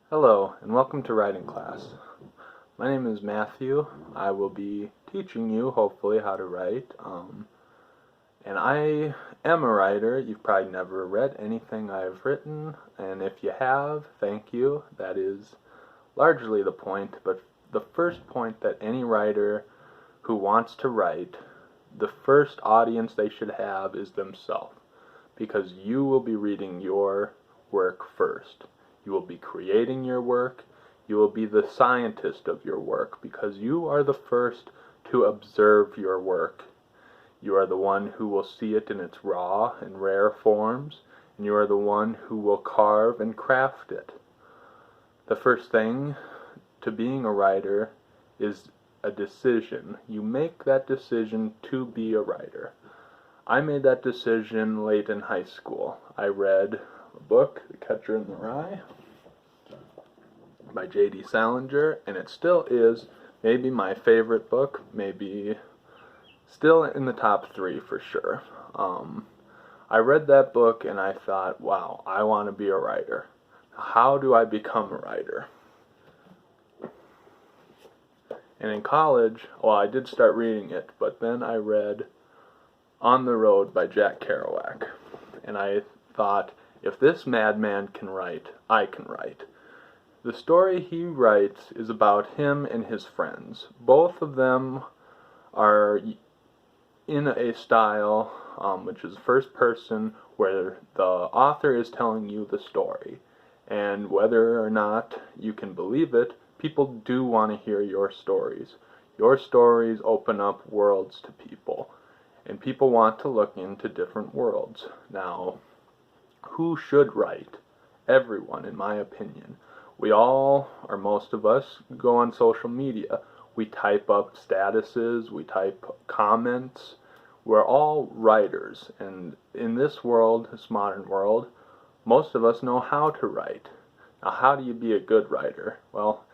Hello, and welcome to writing class. My name is Matthew. I will be teaching you, hopefully, how to write. And I am a writer. You've probably never read anything I've written, and if you have, thank you. That is largely the point, but the first point that any writer who wants to write, the first audience they should have is themselves, because you will be reading your work first. You will be creating your work. You will be the scientist of your work because you are the first to observe your work. You are the one who will see it in its raw and rare forms, and you are the one who will carve and craft it. The first thing to being a writer is a decision. You make that decision to be a writer. I made that decision late in high school. I read a book, The Catcher in the Rye, by J.D. Salinger, and it still is maybe my favorite book, maybe still in the top 3 for sure. I read that book and I thought, wow, I want to be a writer. How do I become a writer? And in college, well, I did start reading it, but then I read On the Road by Jack Kerouac, and I thought, if this madman can write, I can write. The story he writes is about him and his friends. Both of them are in a style which is first person, where the author is telling you the story. And whether or not you can believe it, people do want to hear your stories. Your stories open up worlds to people, and people want to look into different worlds. Now, who should write? Everyone, in my opinion. We all, or most of us, go on social media. We type up statuses, we type comments. We're all writers, and in this world, this modern world, most of us know how to write. Now, how do you be a good writer? Well,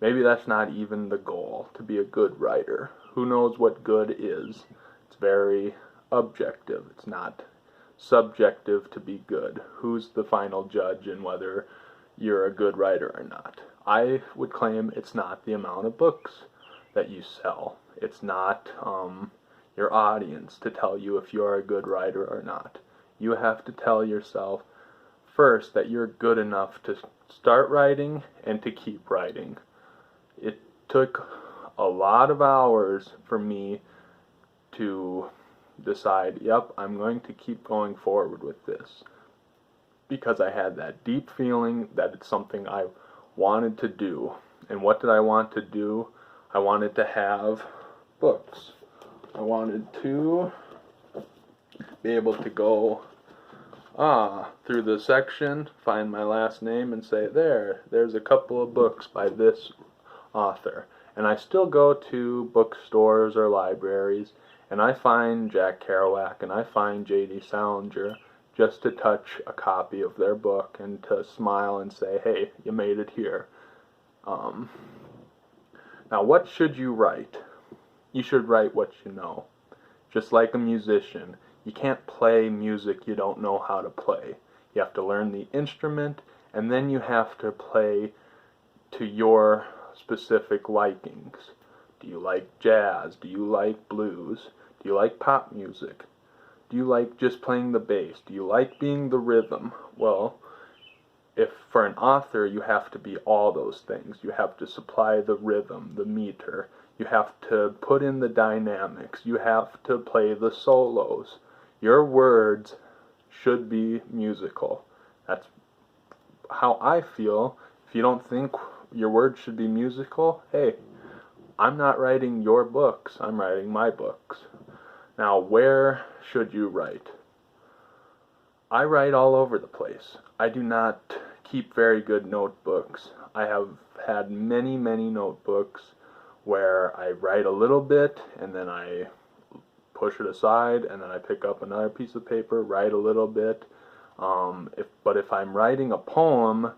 maybe that's not even the goal, to be a good writer. Who knows what good is? It's very objective. It's not subjective to be good. Who's the final judge in whether you're a good writer or not? I would claim it's not the amount of books that you sell. It's not your audience to tell you if you're a good writer or not. You have to tell yourself first that you're good enough to start writing and to keep writing. It took a lot of hours for me to decide, yep, I'm going to keep going forward with this, because I had that deep feeling that it's something I wanted to do. And what did I want to do? I wanted to have books. I wanted to be able to go through the section, find my last name, and say, there's a couple of books by this author. And I still go to bookstores or libraries, and I find Jack Kerouac and I find J.D. Salinger, just to touch a copy of their book and to smile and say, hey, you made it here. Now, what should you write? You should write what you know. Just like a musician, you can't play music you don't know how to play. You have to learn the instrument, and then you have to play to your specific likings. Do you like jazz? Do you like blues? Do you like pop music? Do you like just playing the bass? Do you like being the rhythm? Well, if for an author you have to be all those things. You have to supply the rhythm, the meter. You have to put in the dynamics. You have to play the solos. Your words should be musical. That's how I feel. If you don't think your words should be musical, hey, I'm not writing your books. I'm writing my books. Now, where should you write? I write all over the place. I do not keep very good notebooks. I have had many, many notebooks where I write a little bit and then I push it aside and then I pick up another piece of paper, write a little bit. But if I'm writing a poem,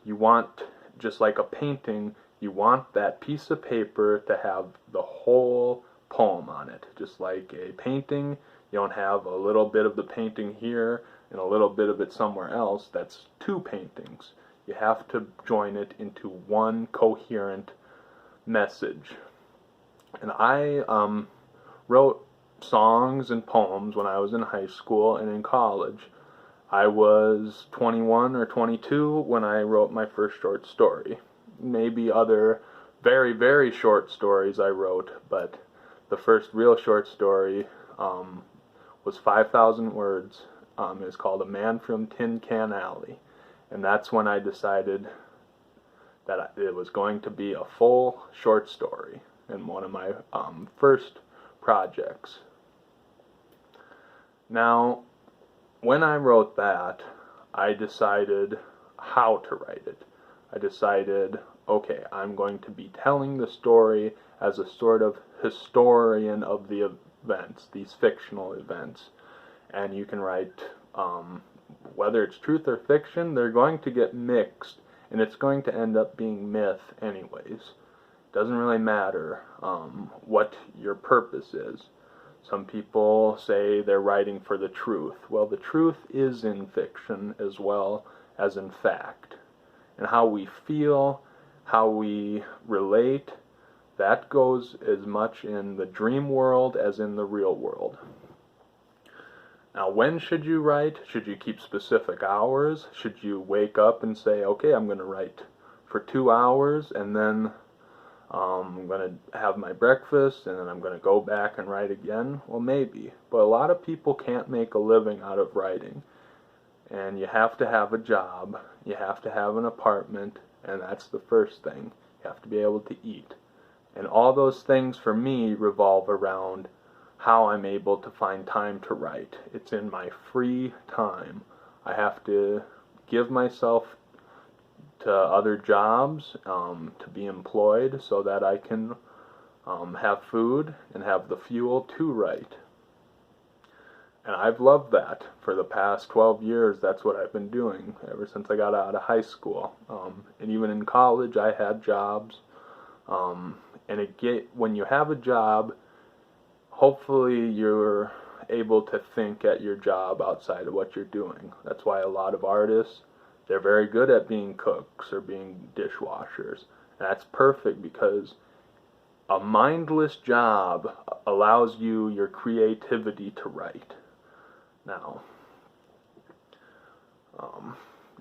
you want, just like a painting, you want that piece of paper to have the whole poem on it. Just like a painting, you don't have a little bit of the painting here and a little bit of it somewhere else. That's two paintings. You have to join it into one coherent message. And I wrote songs and poems when I was in high school and in college. I was 21 or 22 when I wrote my first short story. Maybe other very, very short stories I wrote, but the first real short story was 5,000 words. It was called A Man from Tin Can Alley. And that's when I decided that it was going to be a full short story in one of my first projects. Now, when I wrote that, I decided how to write it. I decided, okay, I'm going to be telling the story as a sort of historian of the events, these fictional events. And you can write, whether it's truth or fiction, they're going to get mixed, and it's going to end up being myth anyways. Doesn't really matter what your purpose is. Some people say they're writing for the truth. Well, the truth is in fiction as well as in fact. And how we feel, how we relate, that goes as much in the dream world as in the real world. Now, when should you write? Should you keep specific hours? Should you wake up and say, okay, I'm going to write for 2 hours, and then I'm going to have my breakfast, and then I'm going to go back and write again? Well, maybe. But a lot of people can't make a living out of writing. And you have to have a job. You have to have an apartment, and that's the first thing. You have to be able to eat. And all those things for me revolve around how I'm able to find time to write. It's in my free time. I have to give myself to other jobs, to be employed so that I can have food and have the fuel to write. And I've loved that for the past 12 years. That's what I've been doing ever since I got out of high school. And even in college, I had jobs. And when you have a job, hopefully you're able to think at your job outside of what you're doing. That's why a lot of artists, they're very good at being cooks or being dishwashers. And that's perfect because a mindless job allows you your creativity to write. Now,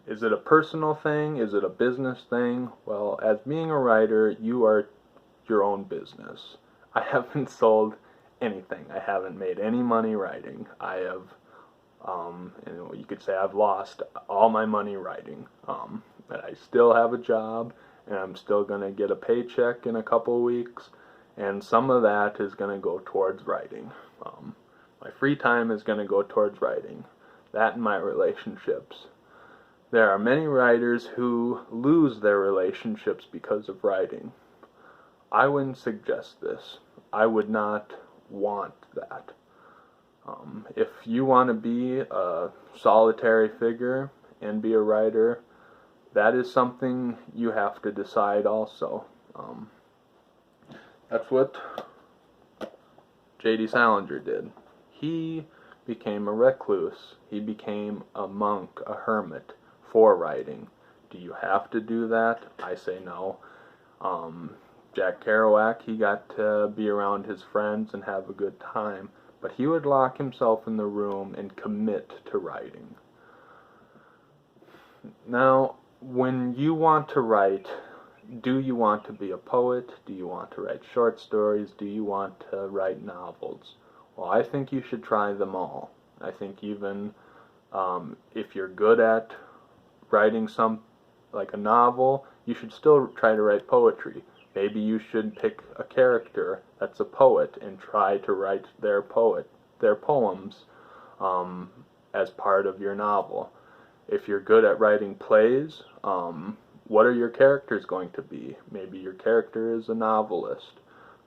is it a personal thing? Is it a business thing? Well, as being a writer, you are your own business. I haven't sold anything. I haven't made any money writing. I have, you could say I've lost all my money writing. But I still have a job, and I'm still going to get a paycheck in a couple of weeks, and some of that is going to go towards writing. My free time is going to go towards writing. That and my relationships. There are many writers who lose their relationships because of writing. I wouldn't suggest this. I would not want that. If you want to be a solitary figure and be a writer, that is something you have to decide also. That's what J.D. Salinger did. He became a recluse. He became a monk, a hermit, for writing. Do you have to do that? I say no. Jack Kerouac, he got to be around his friends and have a good time, but he would lock himself in the room and commit to writing. Now, when you want to write, do you want to be a poet? Do you want to write short stories? Do you want to write novels? Well, I think you should try them all. I think even if you're good at writing like a novel, you should still try to write poetry. Maybe you should pick a character that's a poet and try to write their poems as part of your novel. If you're good at writing plays, what are your characters going to be? Maybe your character is a novelist.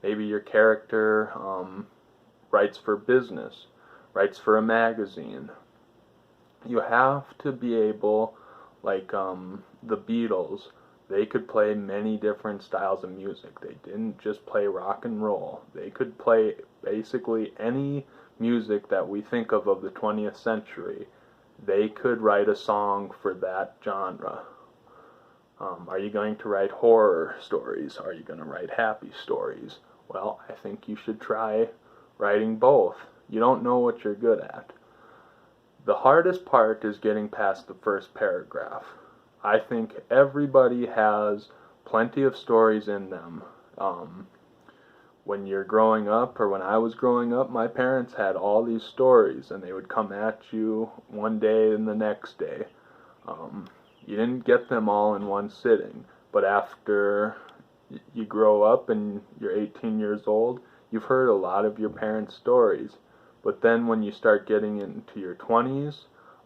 Maybe your character writes for business, writes for a magazine. You have to be able, like the Beatles, they could play many different styles of music. They didn't just play rock and roll. They could play basically any music that we think of the 20th century. They could write a song for that genre. Are you going to write horror stories? Are you going to write happy stories? Well, I think you should try writing both. You don't know what you're good at. The hardest part is getting past the first paragraph. I think everybody has plenty of stories in them. When you're growing up, or when I was growing up, my parents had all these stories, and they would come at you one day and the next day. You didn't get them all in one sitting, but after you grow up and you're 18 years old, you've heard a lot of your parents' stories. But then when you start getting into your 20s,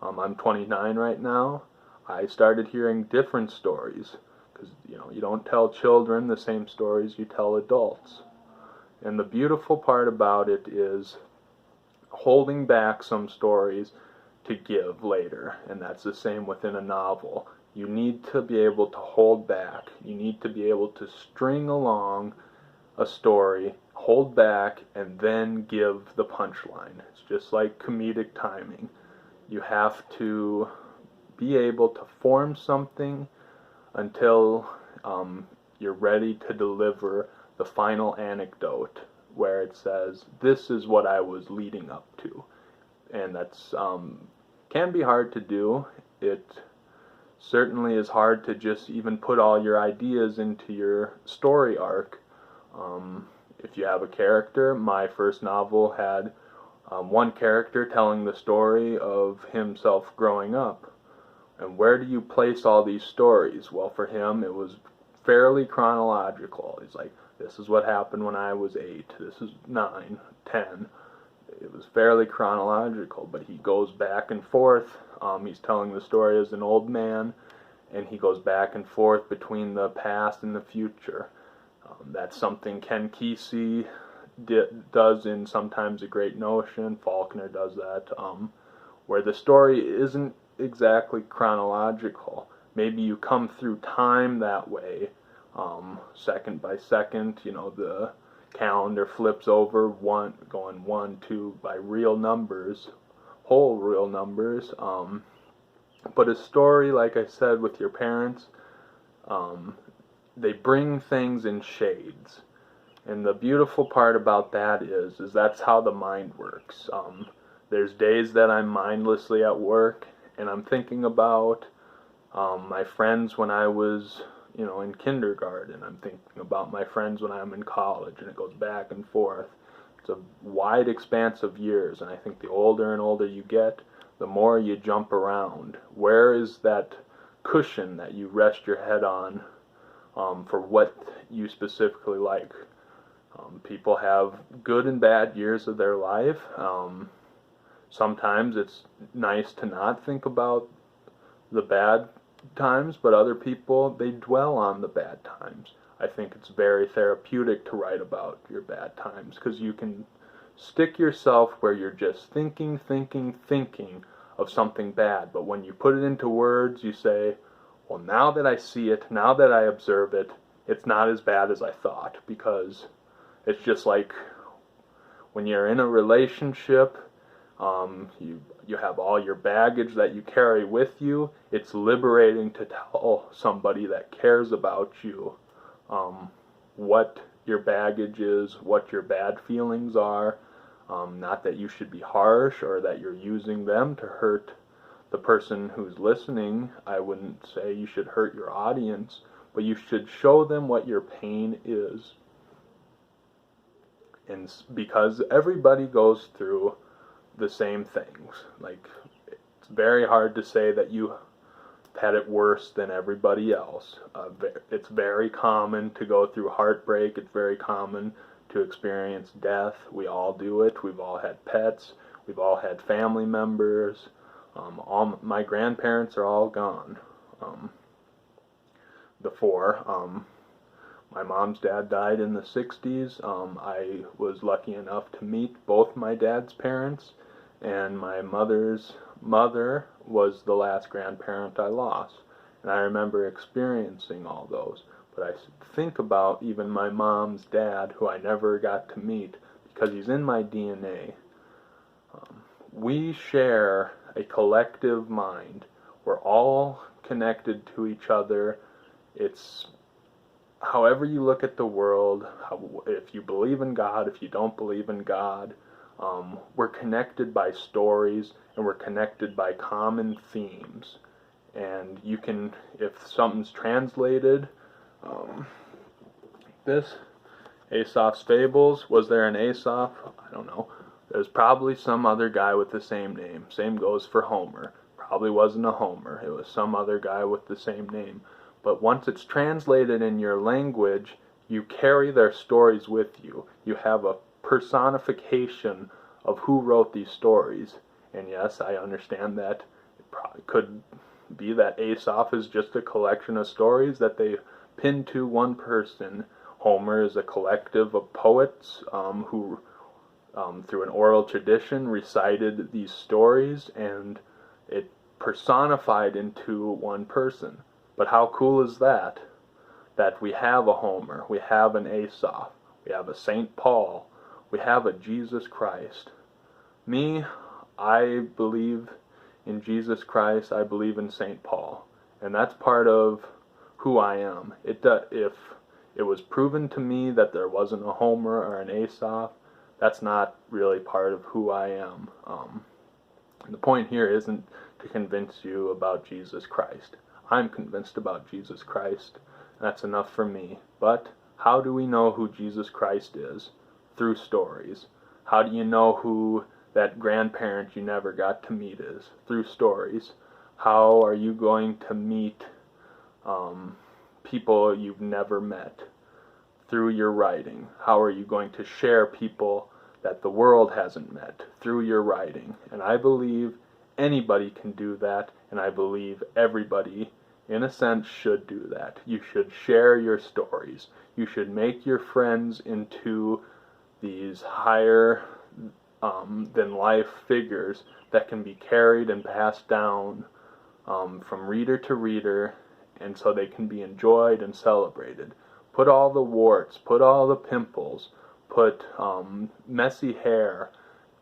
I'm 29 right now, I started hearing different stories. Because, you don't tell children the same stories you tell adults. And the beautiful part about it is holding back some stories to give later. And that's the same within a novel. You need to be able to hold back. You need to be able to string along a story, hold back, and then give the punchline. It's just like comedic timing. You have to be able to form something until you're ready to deliver the final anecdote where it says, this is what I was leading up to. And that's can be hard to do. It certainly is hard to just even put all your ideas into your story arc. If you have a character, my first novel had one character telling the story of himself growing up. And where do you place all these stories? Well, for him, it was fairly chronological. He's like, this is what happened when I was 8, this is 9, 10. It was fairly chronological, but he goes back and forth. He's telling the story as an old man, and he goes back and forth between the past and the future. That's something Ken Kesey does in Sometimes a Great Notion. Faulkner does that, where the story isn't exactly chronological. Maybe you come through time that way, second by second. The calendar flips over, going 1, 2 by real numbers, whole real numbers. But a story, like I said, with your parents, they bring things in shades. And the beautiful part about that is that's how the mind works. There's days that I'm mindlessly at work, and I'm thinking about my friends when I was, in kindergarten. I'm thinking about my friends when I'm in college, and it goes back and forth. It's a wide expanse of years, and I think the older and older you get, the more you jump around. Where is that cushion that you rest your head on for what you specifically like? People have good and bad years of their life. Sometimes it's nice to not think about the bad times, but other people, they dwell on the bad times. I think it's very therapeutic to write about your bad times, because you can stick yourself where you're just thinking of something bad, but when you put it into words, you say, well, now that I see it, now that I observe it, it's not as bad as I thought. Because it's just like when you're in a relationship, you have all your baggage that you carry with you. It's liberating to tell somebody that cares about you what your baggage is, what your bad feelings are. Not that you should be harsh or that you're using them to hurt the person who's listening. I wouldn't say you should hurt your audience, but you should show them what your pain is. And because everybody goes through the same things. Like, it's very hard to say that you had it worse than everybody else. It's very common to go through heartbreak. It's very common to experience death. We all do it. We've all had pets. We've all had family members. All my grandparents are all gone. The four. My mom's dad died in the 60s. I was lucky enough to meet both my dad's parents, and my mother's mother was the last grandparent I lost. And I remember experiencing all those. But I think about even my mom's dad, who I never got to meet, because he's in my DNA. We share a collective mind. We're all connected to each other It's however you look at the world, if you believe in God, if you don't believe in God, we're connected by stories and we're connected by common themes. And you can, if something's translated, this Aesop's Fables, was there an Aesop? I don't know. There's probably some other guy with the same name. Same goes for Homer. Probably wasn't a Homer. It was some other guy with the same name. But once it's translated in your language, you carry their stories with you. You have a personification of who wrote these stories. And yes, I understand that it probably could be that Aesop is just a collection of stories that they pinned to one person. Homer is a collective of poets who, through an oral tradition, recited these stories, and it personified into one person. But how cool is that? That we have a Homer, we have an Aesop, we have a St. Paul, we have a Jesus Christ. Me, I believe in Jesus Christ, I believe in St. Paul. And that's part of who I am. If it was proven to me that there wasn't a Homer or an Aesop, that's not really part of who I am. The point here isn't to convince you about Jesus Christ. I'm convinced about Jesus Christ. That's enough for me. But how do we know who Jesus Christ is? Through stories. How do you know who that grandparent you never got to meet is? Through stories. How are you going to meet people you've never met? Through your writing. How are you going to share people that the world hasn't met? Through your writing. And I believe anybody can do that, and I believe everybody, in a sense, should do that. You should share your stories. You should make your friends into these higher than life figures that can be carried and passed down from reader to reader, and so they can be enjoyed and celebrated. Put all the warts, put all the pimples, put messy hair,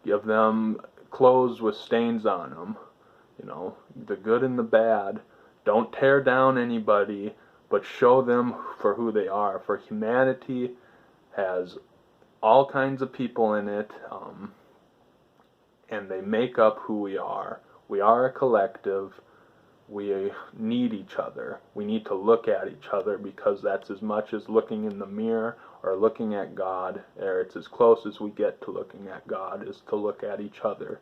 give them clothes with stains on them, you know, the good and the bad. Don't tear down anybody, but show them for who they are. For humanity has all kinds of people in it, and they make up who we are. We are a collective. We need each other. We need to look at each other, because that's as much as looking in the mirror or looking at God, or it's as close as we get to looking at God, is to look at each other.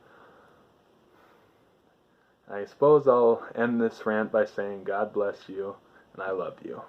I suppose I'll end this rant by saying God bless you, and I love you.